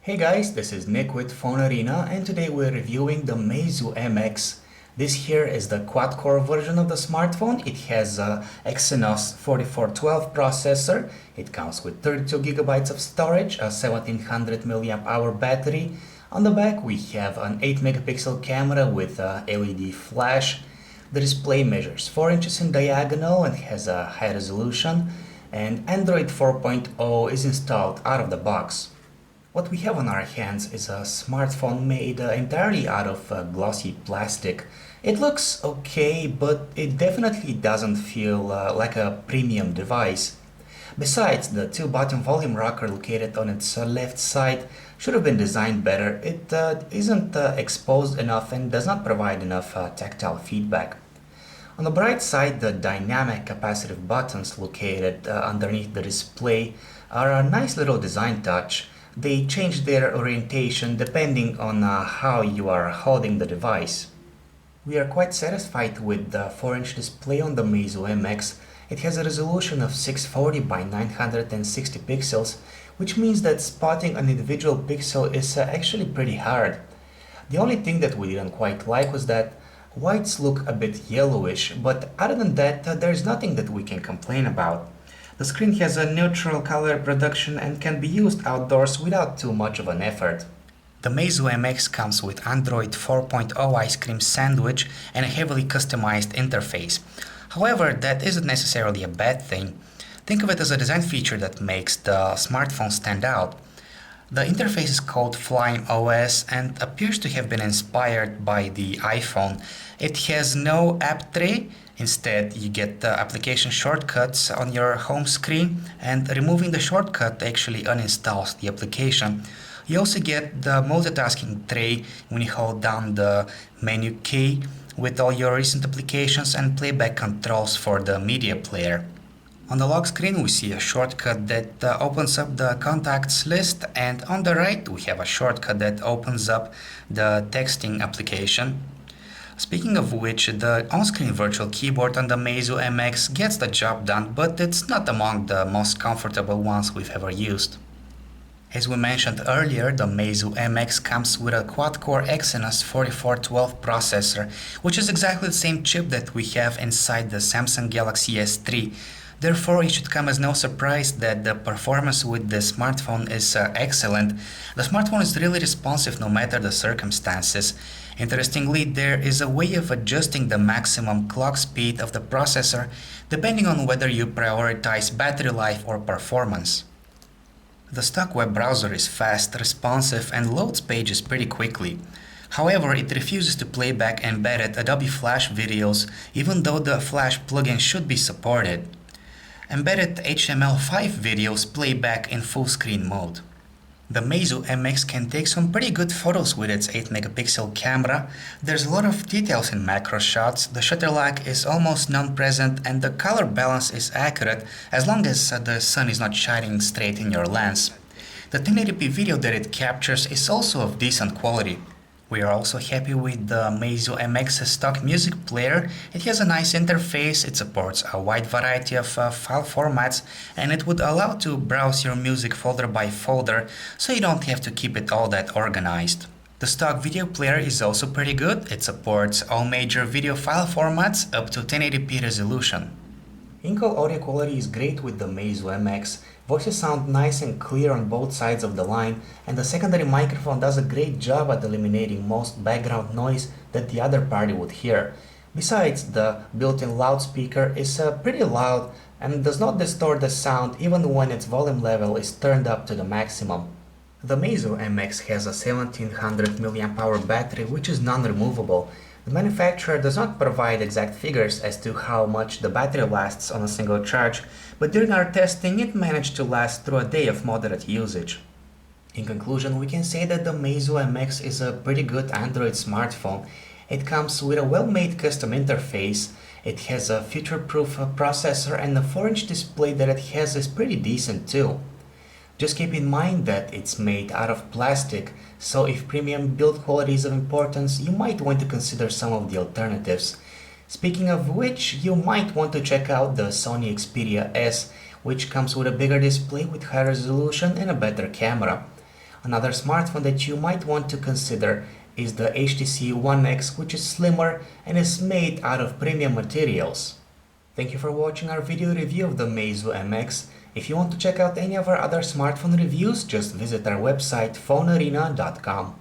Hey guys, this is Nick with Phone Arena and today we're reviewing the Meizu MX. This here is the quad-core version of the smartphone. It has a Exynos 4412 processor. It comes with 32 gigabytes of storage, a 1700 mAh battery. On the back we have an 8 megapixel camera with a LED flash. The display measures 4 inches in diagonal and has a high resolution. And Android 4.0 is installed out of the box. What we have on our hands is a smartphone made entirely out of glossy plastic. It looks okay, but it definitely doesn't feel like a premium device. Besides, the 2-button volume rocker located on its left side should have been designed better. It isn't exposed enough and does not provide enough tactile feedback. On the bright side, the dynamic capacitive buttons located underneath the display are a nice little design touch. They change their orientation depending on how you are holding the device. We are quite satisfied with the 4-inch display on the Meizu MX. It has a resolution of 640 by 960 pixels, which means that spotting an individual pixel is actually pretty hard. The only thing that we didn't quite like was that whites look a bit yellowish, but other than that, there's nothing that we can complain about. The screen has a neutral color reproduction and can be used outdoors without too much of an effort. The Meizu MX comes with Android 4.0 ice cream sandwich and a heavily customized interface. However, that isn't necessarily a bad thing. Think of it as a design feature that makes the smartphone stand out. The interface is called Flyme OS and appears to have been inspired by the iPhone. It has no app tray. Instead, you get the application shortcuts on your home screen, and removing the shortcut actually uninstalls the application. You also get the multitasking tray when you hold down the menu key with all your recent applications and playback controls for the media player. On the lock screen we see a shortcut that opens up the contacts list, and on the right we have a shortcut that opens up the texting application. Speaking of which, the on-screen virtual keyboard on the Meizu MX gets the job done, but it's not among the most comfortable ones we've ever used. As we mentioned earlier, the Meizu MX comes with a quad-core Exynos 4412 processor, which is exactly the same chip that we have inside the Samsung Galaxy S3. Therefore, it should come as no surprise that the performance with the smartphone is excellent. The smartphone is really responsive no matter the circumstances. Interestingly, there is a way of adjusting the maximum clock speed of the processor depending on whether you prioritize battery life or performance. The stock web browser is fast, responsive, and loads pages pretty quickly. However, it refuses to play back embedded Adobe Flash videos, even though the Flash plugin should be supported. Embedded HTML5 videos play back in full screen mode. The Meizu MX can take some pretty good photos with its 8 megapixel camera. There's a lot of details in macro shots, the shutter lag is almost non-present, and the color balance is accurate as long as the sun is not shining straight in your lens. The 1080p video that it captures is also of decent quality. We are also happy with the Meizu MX's stock music player. It has a nice interface, it supports a wide variety of file formats, and it would allow to browse your music folder by folder, so you don't have to keep it all that organized. The stock video player is also pretty good. It supports all major video file formats up to 1080p resolution. In-call audio quality is great with the Meizu MX. Voices sound nice and clear on both sides of the line, and the secondary microphone does a great job at eliminating most background noise that the other party would hear. Besides, the built-in loudspeaker is pretty loud and does not distort the sound even when its volume level is turned up to the maximum. The Meizu MX has a 1700 mAh battery, which is non-removable. The manufacturer does not provide exact figures as to how much the battery lasts on a single charge, but during our testing it managed to last through a day of moderate usage. In conclusion, we can say that the Meizu MX is a pretty good Android smartphone. It comes with a well-made custom interface, it has a future-proof processor, and the 4-inch display that it has is pretty decent too. Just keep in mind that it's made out of plastic, so if premium build quality is of importance, you might want to consider some of the alternatives. Speaking of which, you might want to check out the Sony Xperia S, which comes with a bigger display with high resolution and a better camera. Another smartphone that you might want to consider is the HTC One X, which is slimmer and is made out of premium materials. Thank you for watching our video review of the Meizu MX. If you want to check out any of our other smartphone reviews, just visit our website phonearena.com.